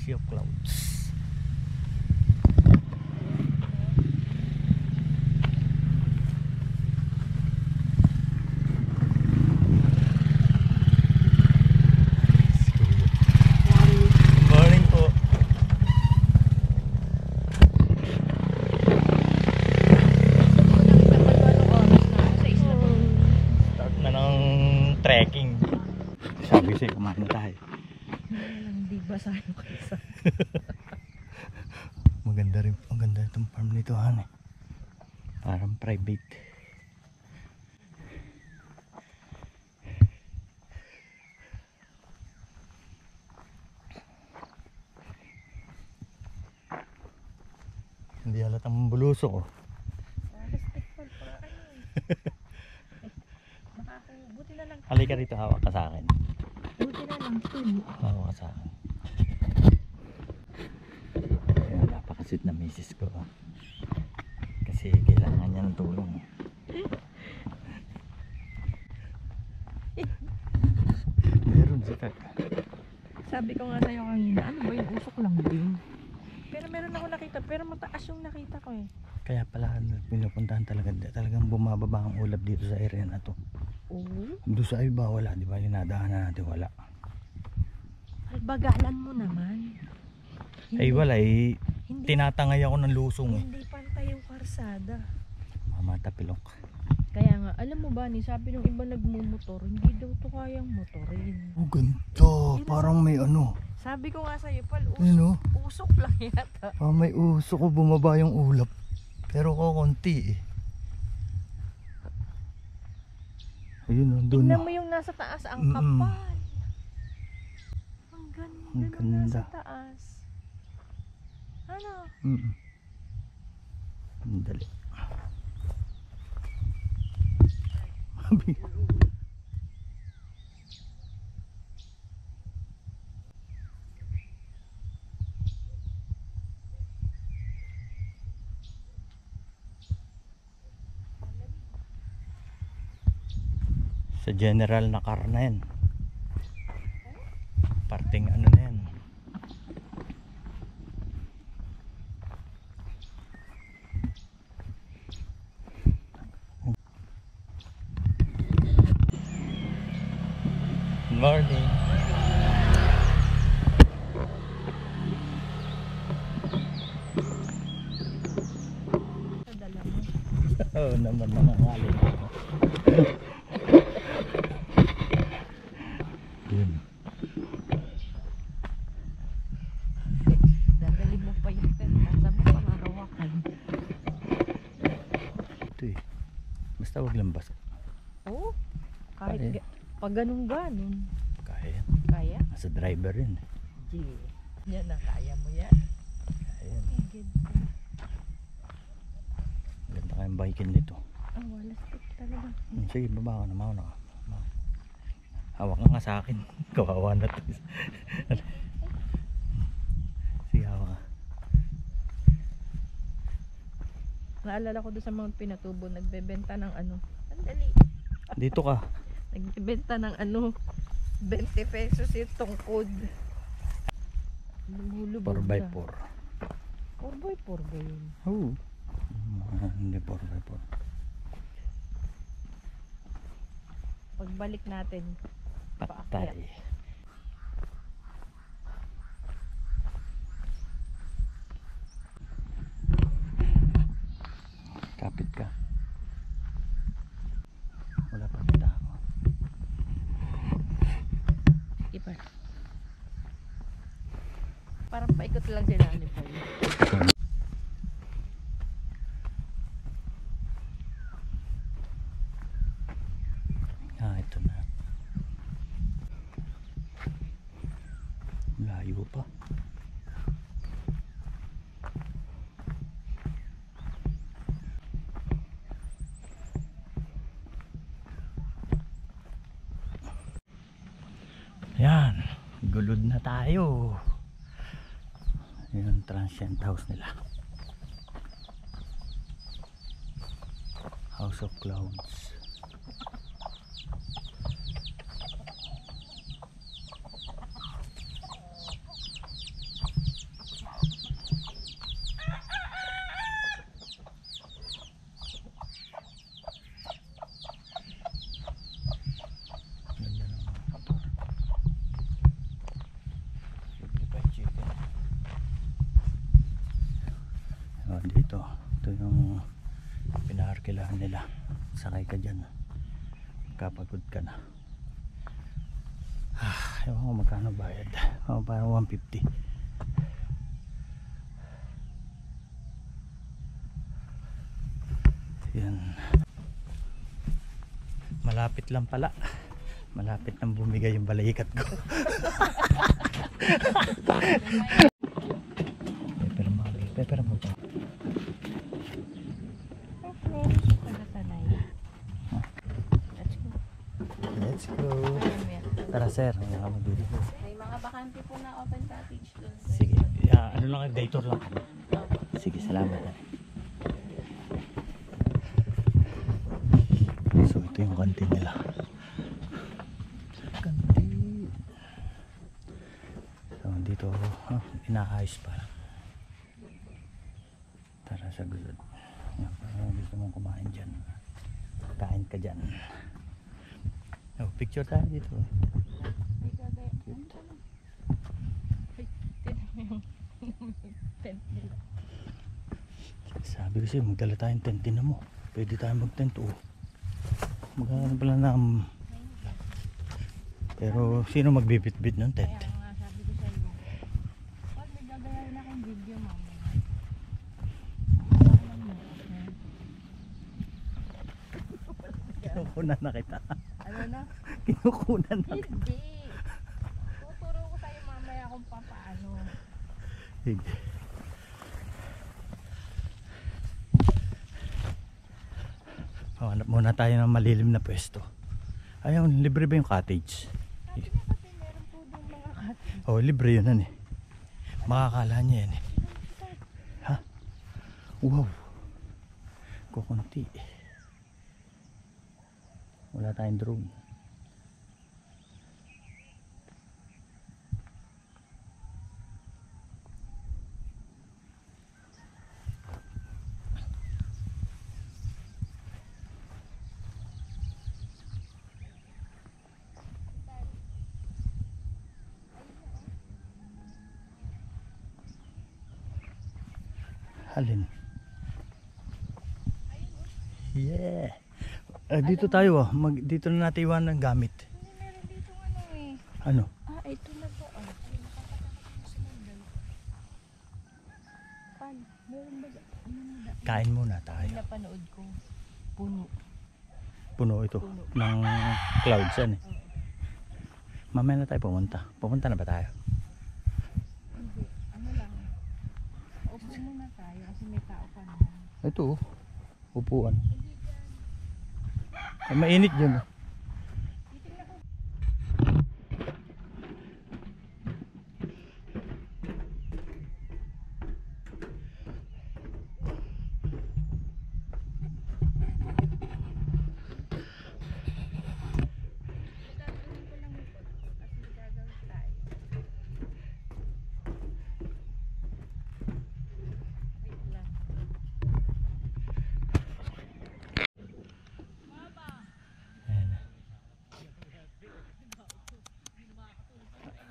Sea of Clouds. Morning po. Start na ng trekking. Sabi sa'yo, kumain na tayo. Hindi ba sa'yo kaysa? Maganda rin, maganda itong farm nito, han eh. Parang private. Hindi halatang bulusok oh. Respectful pa kayo eh. Buti na lang. Halika rito, hawak ka sa akin. Buti na lang to. Hawak ka sa akin. Ayan, napakasit na misis ko oh. Kasi kailangan niya ng tulong. Meron siya. Sabi ko nga sa'yo kanina, ano ba yung usok lang din? Pero meron ako nakita, pero mataas yung nakita ko eh. Kaya pala pinupuntahan talagang bumababa ang ulap dito sa area na to. Oo. Doon sa iba wala, di ba? Yung nadaanan natin wala. Ay, bagalan mo naman. Ay wala eh. Hindi, Tinatangay ako ng lusong eh. hindi pantay yung karsada. Mamatapilok. Kaya nga, alam mo ba ni, sabi nung iba nagmumotor, hindi daw to kayang motorin. Oh ganda, parang may ano. Sabi ko nga sa'yo, pal, Ano? usok lang yata. May uso ko bumaba yung ulap. Pero ko konti eh. Ayun oh, doon Tingnan oh. mo yung nasa taas, ang Mm-mm. kapal. Ang ganda Ang nung ganda. nasa taas. Ano? Dali. Sa general na car na yan. Parting ano na yan. Good morning. Dala mo. Oo naman mga ngalin. Yun. Dadali mo pa yung tenta. Sabi ko hahawakan. Ito eh. Basta wag lang basa. Oo. Kahit Kaya. pag ganun-ganun. Kaya. Kaya? Nasa driver rin. Gee. Yan na, kaya mo yan. Kaya. Ay, good. Ganda kayong bikin nito. Ang wala stick talaga. Sige, baba ka na. Mauna ka. Hawak ka nga sa akin. Kawawa na to. Sige, hawak ka. Naalala ko doon sa Mount Pinatubo, nagbebenta ng ano. Andali. Dito ka. Nagbebenta ng ano. 20 pesos yung tungkod. Lumulubog 4x4. 4x4 ba yun? Oo. Hindi 4x4. Pagbalik natin, Patay. Kapit ka. Wala pa kita. ipa. Parang paikot lang sila ni Paul. Ito na. Layo pa. Yan, gulod na tayo. Yan ang transient house nila. House of Clouds. nila. Sakay ka dyan. Kapagod ka na. Ewan ko magkano bayad. Parang 150. Yan. Malapit lang pala. Malapit nang bumigay yung balayikat ko. Pepper mo pa. Let's go. Tara sir. May mga bakante po na open cottage doon. Sige. Ano lang, day tour lang. Sige, salamat. So ito yung kantin nila. Kantin. So dito inaayos pa. Tara sa gulod. Gusto mong kumain dyan. Kain ka dyan. Oh, picture tayo dito. Sabi ko sa'yo, magdala tayong tent. Tinan mo, pwede tayong mag-tent. Magkakaroon pala ng... Pero sino magbibit-bit ng tent? Kaya nga sabi ko sa iyo, pag may gagayahin akong video mamaya. Kinukunan na kita. Ano na? Kinukunan na kita. Hindi. Tuturo ko sa'yo mamaya kung paano. Sige. Hanap muna tayo ng malilim na pwesto. Ayun, libre ba yung cottage? Sabi niya kasi meron po doon mga cottage. Oh, libre yun ano eh. Makakala niya yan eh. Ha? Wow. Kukunti. Wala tayong drone. Halin. Yeah. Dito tayo dito na natin iwan ng gamit. Hindi meron dito ano eh. Ano? Ito na to. Ay, nakakatakot mo sinundan. Pan, meron ba? Kain muna tayo. Napanood ko. Puno. Puno ito ng clouds yan eh. Mamaya na tayo pumunta. Pupunta na ba tayo? Hindi. Ano lang. Upo muna tayo kasi may tao pa naman. Ito upuan. Ay, mainit dyan.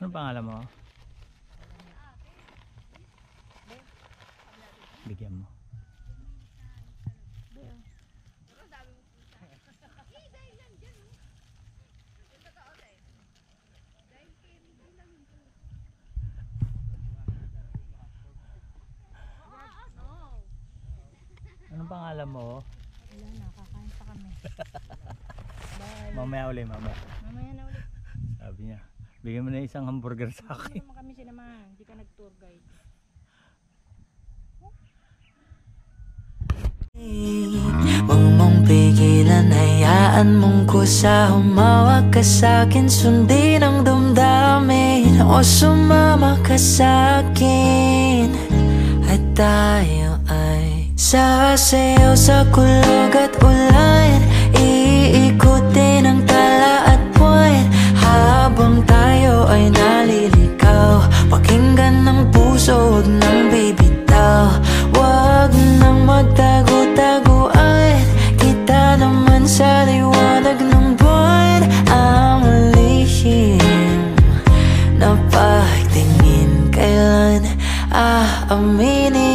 Ano pangalan mo? Bigyan mo. Anong pangalan mo? Wala na, kakain pa kami. Bye. Mamaya ulit, mamaya. Mamaya na ulit. Sabi niya, bigyan mo na isang hamburger sa akin. Hindi naman kami sinamahan. Hindi ka nag-tour guide. Huwag mong pigilan, hayaan mong kusa. Humawak ka sa'kin, sundin ang damdamin. O sumama ka sa'kin, at tayo ay sasayaw sa kulog at ulan. Iikutin ang tala at buwan, habang tayo ay naliligaw. Pakinggan ng puso, huwag nang bibitaw. Huwag nang magtago-taguan, kita naman sa liwanag ng buwan. Ang lihim na pagtingin, kailan aaminin?